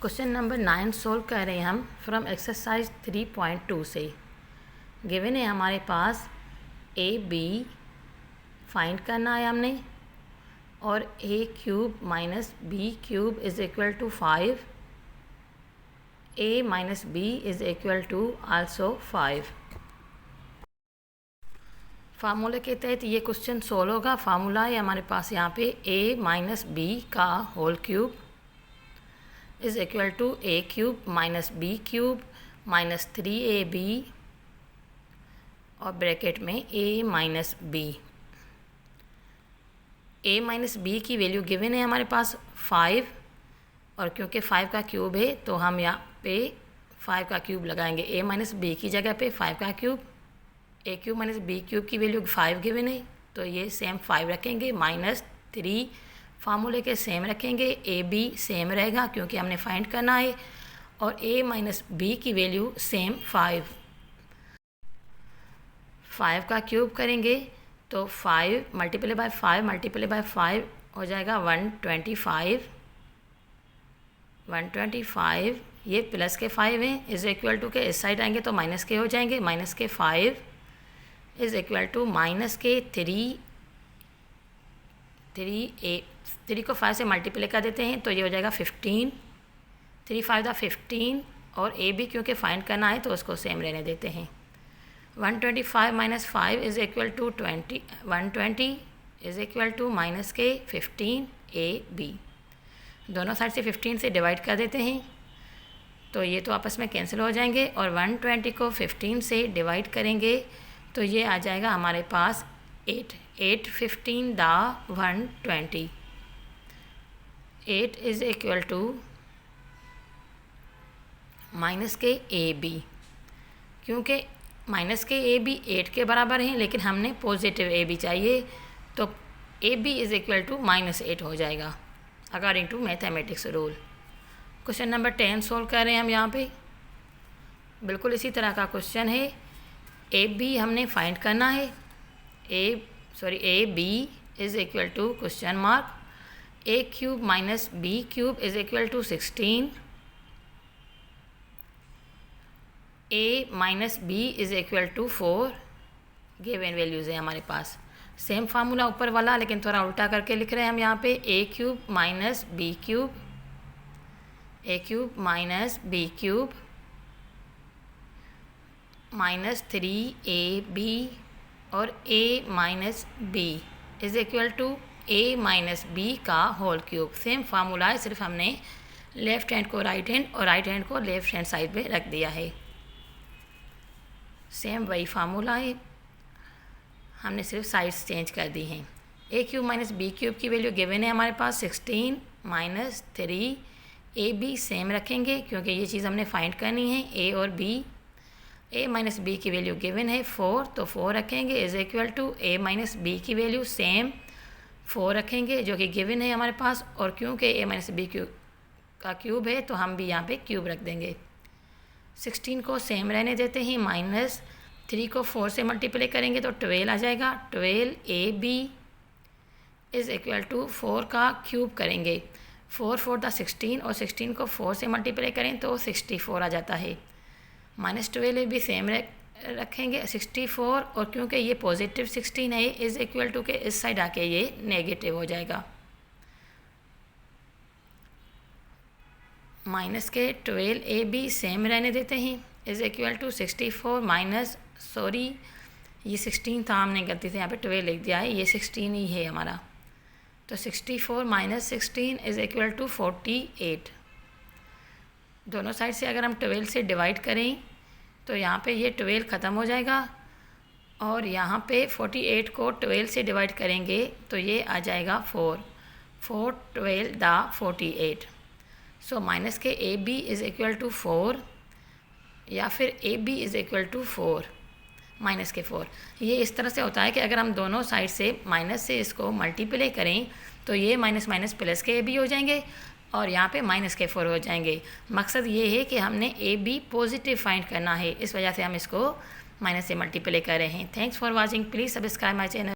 Question number 9 solve कर रहे हैं हम फ्रॉम एक्सरसाइज 3.2 से। गिवन है हमारे पास ए बी फाइंड करना है हमने, और A cube minus B cube is equal to 5, A minus B is equal to also 5। फार्मूले के तहत ये क्वेश्चन सोल्व होगा। फार्मूला है हमारे पास यहाँ पे ए माइनस बी का whole cube is equal to A cube minus B cube minus 3ab और ब्रैकेट में a minus B. a minus B की वैल्यू गिवन है हमारे पास 5, और क्योंकि 5 का क्यूब है तो हम यहाँ पे 5 का क्यूब लगाएंगे। a माइनस बी की जगह पे 5 का cube, a cube minus B cube की वैल्यू 5 गिवन है तो ये सेम 5 रखेंगे, माइनस 3 फार्मूले के सेम रखेंगे, ए बी सेम रहेगा क्योंकि हमने फाइंड करना है, और a माइनस बी की वैल्यू सेम 5 का क्यूब करेंगे तो 5 मल्टीप्लाई बाय 5 मल्टीप्लाई बाय 5 हो जाएगा 125 ये प्लस के 5 हैं इज़ इक्वल टू के इस साइड आएंगे तो माइनस के हो जाएंगे, माइनस के 5 इज़ इक्वल टू माइनस के 3 को 5 से मल्टीप्लाई कर देते हैं तो ये हो जाएगा 15, 3 5 दा 15, और ए बी क्योंकि फाइंड करना है तो उसको सेम रहने देते हैं। 125 minus 5 is equal to 20, 120 is equal to minus के 15 ए बी। दोनों साइड से 15 से डिवाइड कर देते हैं तो ये तो आपस में कैंसिल हो जाएंगे, और 120 को 15 से डिवाइड करेंगे तो ये आ जाएगा हमारे पास 8 15 दा 120, 8 इज़ इक्वल टू माइनस के ए बी। क्योंकि माइनस के ए बी 8 के बराबर हैं लेकिन हमने पॉजिटिव ए बी चाहिए तो A B is equal to minus 8 हो जाएगा according to mathematics rule. Question number 10 solve कर रहे हैं हम यहाँ पे। बिल्कुल इसी तरह का क्वेश्चन है। ए बी हमने फाइंड करना है, a B is equal to question mark a cube minus B cube is equal to 16, a minus B is equal to 4। Given values है हमारे पास। सेम फार्मूला ऊपर वाला लेकिन थोड़ा उल्टा करके लिख रहे हैं हम यहाँ पे। a cube minus B cube, a cube minus B cube minus 3ab और a minus B is equal to a minus B का होल क्यूब। सेम फार्मूला है, सिर्फ हमने लेफ़्ट हैंड को राइट हैंड और राइट हैंड को left hand side पे रख दिया है। सेम वही फार्मूला है, हमने सिर्फ साइड्स चेंज कर दी हैं। ए क्यूब माइनस बी क्यूब की वैल्यू गिवन है हमारे पास 16 माइनस 3, ए बी सेम रखेंगे क्योंकि ये चीज़ हमने फाइंड करनी है, ए और बी। ए माइनस बी की वैल्यू गिवन है 4 तो 4 रखेंगे is equal to a minus B की वैल्यू सेम 4 रखेंगे जो कि गिवन है हमारे पास, और क्योंकि ए माइनस बी क्यूब का क्यूब है तो हम भी यहाँ पे क्यूब रख देंगे। 16 को सेम रहने देते हैं, माइनस 3 को 4 से मल्टीप्लाई करेंगे तो 12 आ जाएगा। 12 a B is equal to 4 का क्यूब करेंगे, 4 4 दा 16 और 16 को 4 से मल्टीप्लाई करें तो 64 आ जाता है। माइनस 12 भी सेम रखेंगे 64, और क्योंकि ये पॉजिटिव 16 है इज़ इक्वल टू के इस साइड आके ये नेगेटिव हो जाएगा। माइनस के 12 ए बी सेम रहने देते हैं is equal to 64 minus, sorry ये 16 था, हमने गलती से यहाँ पे 12 लिख दिया है, ये 16 ही है हमारा। तो 64 माइनस 16 इज़ इक्वल टू 48। दोनों साइड से अगर हम 12 से डिवाइड करें तो यहाँ पे ये 12 ख़त्म हो जाएगा, और यहाँ पे 48 को 12 से डिवाइड करेंगे तो ये आ जाएगा 4 12 दा 48। सो माइनस के a B is equal to 4 या फिर a B is equal to 4 minus के 4। ये इस तरह से होता है कि अगर हम दोनों साइड से माइनस से इसको मल्टीप्लाई करें तो ये माइनस माइनस प्लस के ए बी हो जाएंगे और यहाँ पे माइनस के 4 हो जाएंगे। मकसद ये है कि हमने ए बी पॉजिटिव फाइंड करना है, इस वजह से हम इसको माइनस से मल्टीप्लाई कर रहे हैं। Thanks for watching, please subscribe my channel.